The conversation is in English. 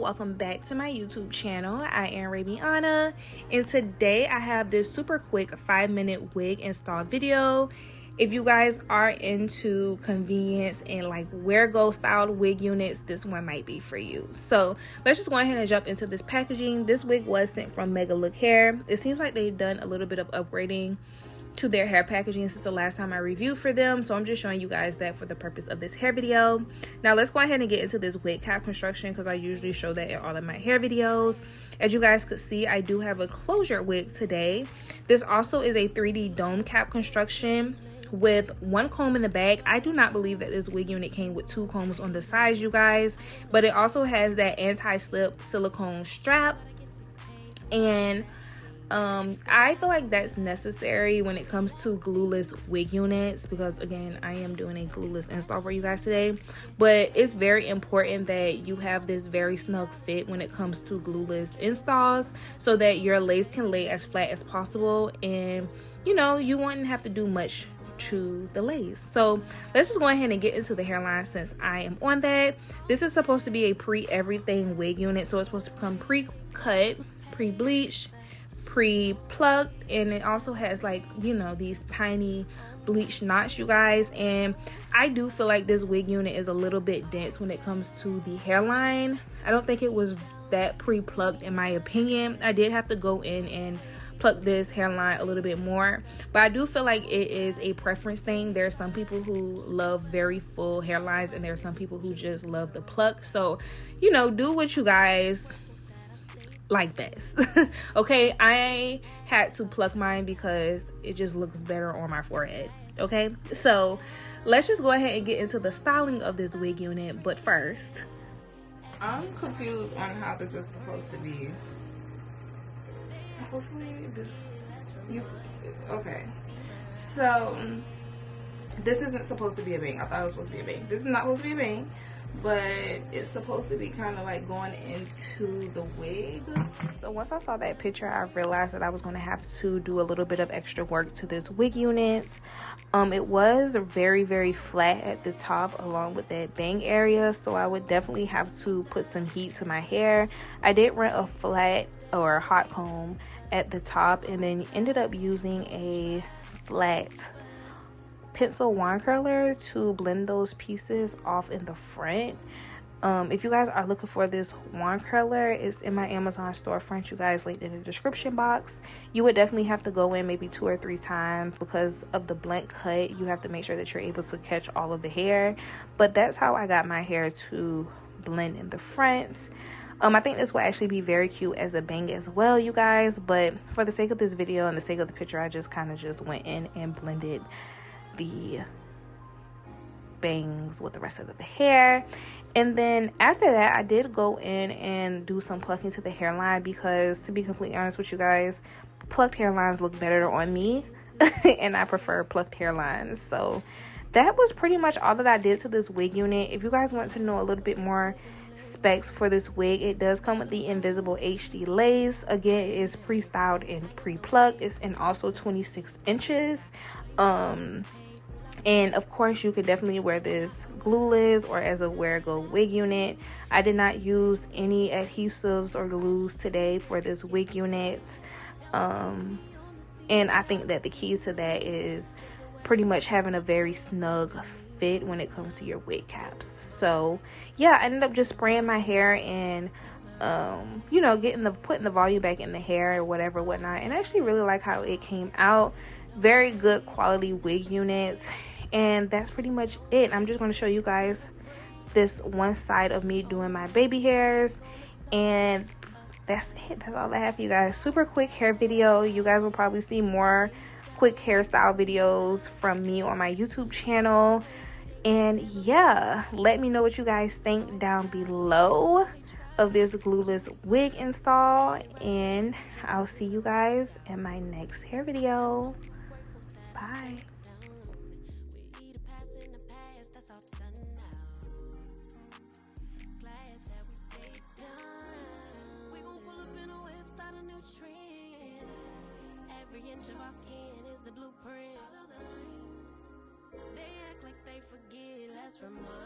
welcome back to my YouTube channel. I am Rabiana, and today I have this super quick 5-minute wig install video. If you guys are into convenience and like wear-go styled wig units, this one might be for you. So let's just go ahead and jump into this packaging. This wig was sent from Megalook Hair. It seems like they've done a little bit of upgrading to their hair packaging since the last time I reviewed for them, so I'm just showing you guys that for the purpose of this hair video. Now let's go ahead and get into this wig cap construction because I usually show that in all of my hair videos. As you guys could see, I do have a closure wig today. This also is a 3D dome cap construction with one comb in the back. I do not believe that this wig unit came with 2 combs on the sides, you guys, but it also has that anti-slip silicone strap, and I feel like that's necessary when it comes to glueless wig units because, again, I am doing a glueless install for you guys today. But it's very important that you have this very snug fit when it comes to glueless installs so that your lace can lay as flat as possible, and you know, you wouldn't have to do much to the lace. So let's just go ahead and get into the hairline since I am on that. This is supposed to be a pre-everything wig unit, so it's supposed to come pre-cut, pre-bleached, pre-plucked, and it also has, like, you know, these tiny bleach knots, you guys. And I do feel like this wig unit is a little bit dense when it comes to the hairline. I don't think it was that pre-plucked in my opinion. I did have to go in and pluck this hairline a little bit more, but I do feel like it is a preference thing. There are some people who love very full hairlines and there are some people who just love the pluck. So, you know, do what you guys like best. Okay, I had to pluck mine because it just looks better on my forehead. Okay, so let's just go ahead and get into the styling of this wig unit. But first, I'm confused on how this is supposed to be. Hopefully this, okay, so this isn't supposed to be a bang. I thought it was supposed to be a bang. This is not supposed to be a bang, but it's supposed to be kind of like going into the wig. So once I saw that picture, I realized that I was going to have to do a little bit of extra work to this wig unit. It was very flat at the top along with that bang area, so I would definitely have to put some heat to my hair. I did rent a flat or hot comb at the top and then ended up using a flat pencil wand curler to blend those pieces off in the front. If you guys are looking for this wand curler, it's in my Amazon storefront, you guys, linked in the description box. You would definitely have to go in maybe 2 or 3 times because of the blunt cut. You have to make sure that you're able to catch all of the hair, but that's how I got my hair to blend in the front. I think this will actually be very cute as a bang as well, you guys, but for the sake of this video and the sake of the picture, I just kind of just went in and blended the bangs with the rest of the hair. And then after that, I did go in and do some plucking to the hairline because, to be completely honest with you guys, plucked hairlines look better on me and I prefer plucked hairlines. So that was pretty much all that I did to this wig unit. If you guys want to know a little bit more specs for this wig, it does come with the invisible HD lace. Again, it is pre-styled and pre-plucked. It's in also 26 inches. And of course, you could definitely wear this glueless or as a wear-go wig unit. I did not use any adhesives or glues today for this wig unit. And I think that the key to that is pretty much having a very snug fit when it comes to your wig caps. So yeah, I ended up just spraying my hair and you know, putting the volume back in the hair or whatnot, and I actually really like how it came out. Very good quality wig units, and that's pretty much it. I'm just going to show you guys this one side of me doing my baby hairs, and that's it. That's all I have for you guys. Super quick hair video. You guys will probably see more quick hairstyle videos from me on my YouTube channel. And yeah, let me know what you guys think down below of this glueless wig install, and I'll see you guys in my next hair video. Bye. Every inch of our skin is the blueprint. Follow the lines. They act like they forget. Let's remind.